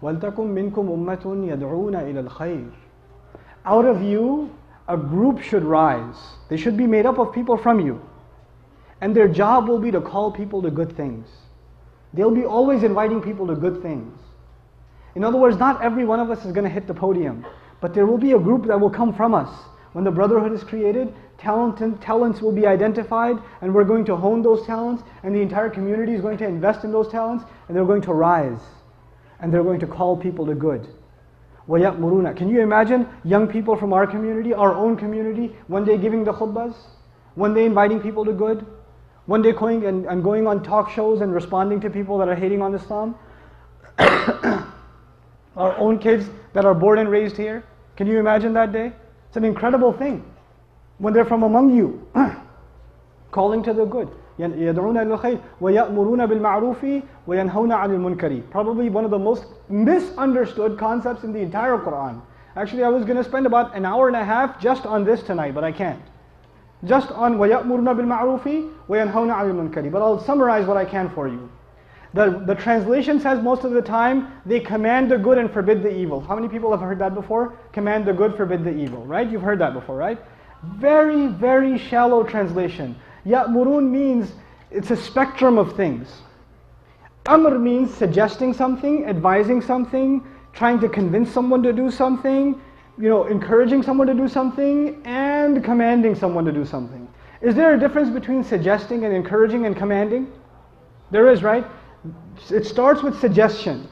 وَلْتَكُمْ مِنْكُمْ أُمَّةٌ يَدْعُونَ إِلَى الْخَيْرِ. Out of you, a group should rise. They should be made up of people from you. And their job will be to call people to good things. They'll be always inviting people to good things. In other words, not every one of us is going to hit the podium, but there will be a group that will come from us. When the brotherhood is created, talents will be identified, and we're going to hone those talents, and the entire community is going to invest in those talents, and they're going to rise, and they're going to call people to good. وَيَأْمُرُونَ. Can you imagine young people from our community, our own community, one day giving the khutbahs, one day inviting people to good, one day going and going on talk shows and responding to people that are hating on Islam? Our own kids that are born and raised here. Can you imagine that day? It's an incredible thing. When they're from among you, calling to the good. يَدْعُونَ إِلَى الْخَيْرِ وَيَأْمُرُونَ بِالْمَعْرُوفِ وَيَنْهَوْنَ عَنِ الْمُنْكَرِ. Probably one of the most misunderstood concepts in the entire Quran. Actually, I was going to spend about an hour and a half just on this tonight, but I can't. Just on وَيَأْمُرُونَ بِالْمَعْرُوفِ وَيَنْهَوْنَ عَنِ الْمُنْكَرِ. But I'll summarize what I can for you. The translation says most of the time, they command the good and forbid the evil. How many people have heard that before? Command the good, forbid the evil, right? You've heard that before, right? Very, very shallow translation. Ya'murun means, it's a spectrum of things. Amr means suggesting something, advising something, trying to convince someone to do something, encouraging someone to do something, and commanding someone to do something. Is there a difference between suggesting and encouraging and commanding? There is, right? It starts with suggestion.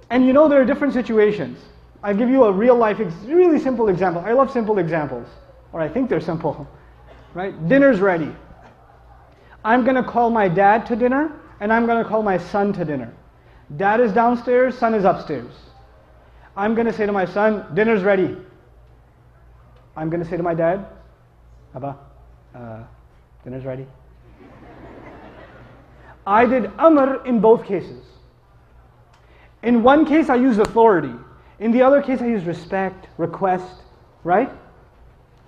And there are different situations. I'll give you a real life, really simple example. I love simple examples, or I think they're simple. Right? Dinner's ready. I'm going to call my dad to dinner, and I'm going to call my son to dinner. Dad is downstairs, son is upstairs. I'm going to say to my son, dinner's ready. I'm going to say to my dad, Abba, dinner's ready. I did amr in both cases. In one case I used authority. In the other case I used respect, request, right?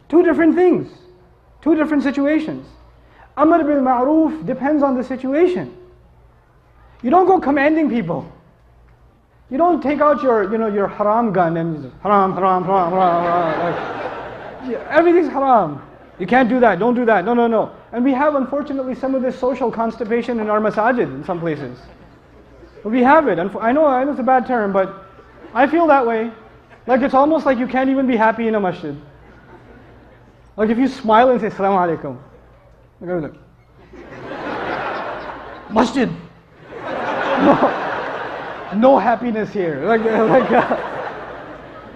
Two different things. Two different situations. Amr bil ma'roof depends on the situation. You don't go commanding people. You don't take out your haram gun and haram, haram, haram, haram. Everything's haram. You can't do that, don't do that, no. And we have, unfortunately, some of this social constipation in our masajid in some places. We have it. I know it's a bad term, but I feel that way. Like it's almost like you can't even be happy in a masjid. Like if you smile and say, Assalamu alaikum. Look. Masjid. No happiness here.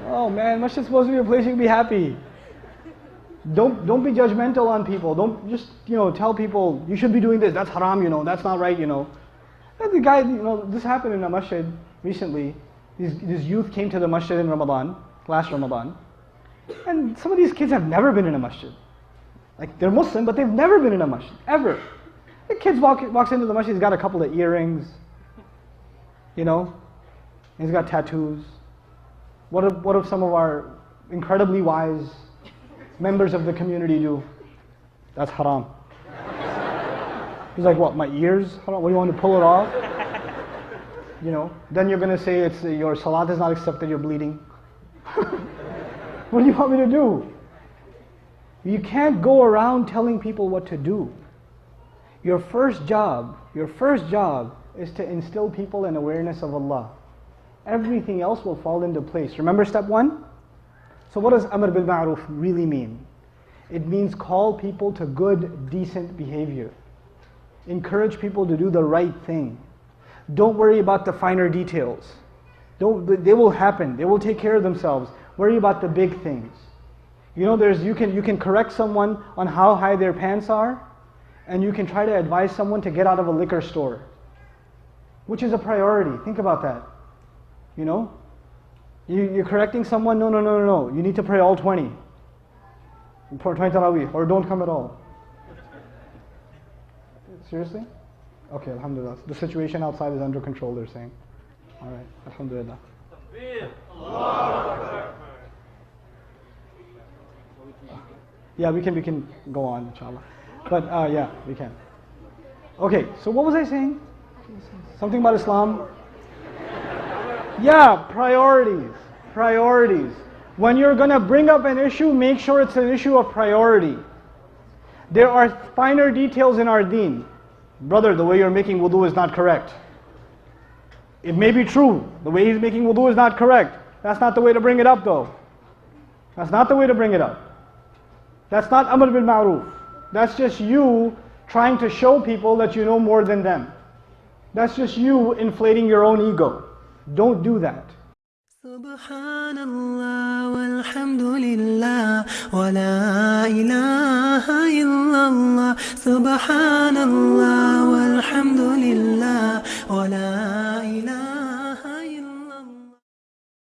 Oh man, masjid is supposed to be a place you can be happy. Don't be judgmental on people. Don't just tell people you should be doing this. That's haram. That's not right. And the guy, this happened in a masjid recently. These youth came to the masjid in Ramadan, last Ramadan, and some of these kids have never been in a masjid. Like they're Muslim, but they've never been in a masjid ever. The kid walks into the masjid. He's got a couple of earrings. He's got tattoos. What if some of our incredibly wise members of the community do? That's haram. He's like, what, my ears? Haram? What, do you want to pull it off? Then you're going to say your salat is not accepted, you're bleeding. What do you want me to do? You can't go around telling people what to do. Your first job is to instill people in awareness of Allah. Everything else will fall into place. Remember step 1? So what does Amr bil Ma'ruf really mean? It means call people to good, decent behavior. Encourage people to do the right thing. Don't worry about the finer details. They will happen. They will take care of themselves. Worry about the big things. You can correct someone on how high their pants are, and you can try to advise someone to get out of a liquor store, which is a priority. Think about that. You're correcting someone, no. You need to pray all 20. Pray 20 Tarawih, or don't come at all. Seriously? Okay, alhamdulillah. The situation outside is under control, they're saying. Alright, alhamdulillah. Yeah, we can go on, inshallah. But yeah, we can. Okay, so what was I saying? Something about Islam? Yeah, priorities. Priorities. When you're going to bring up an issue, make sure it's an issue of priority. There are finer details in our deen. Brother, the way you're making wudu is not correct. It may be true. The way he's making wudu is not correct. That's not the way to bring it up though. That's not the way to bring it up. That's not amr bil ma'roof. That's just you trying to show people that you know more than them. That's just you inflating your own ego. Don't do that. Subhanallah walhamdulillah wa la ilaha illallah. Subhanallah walhamdulillah wa la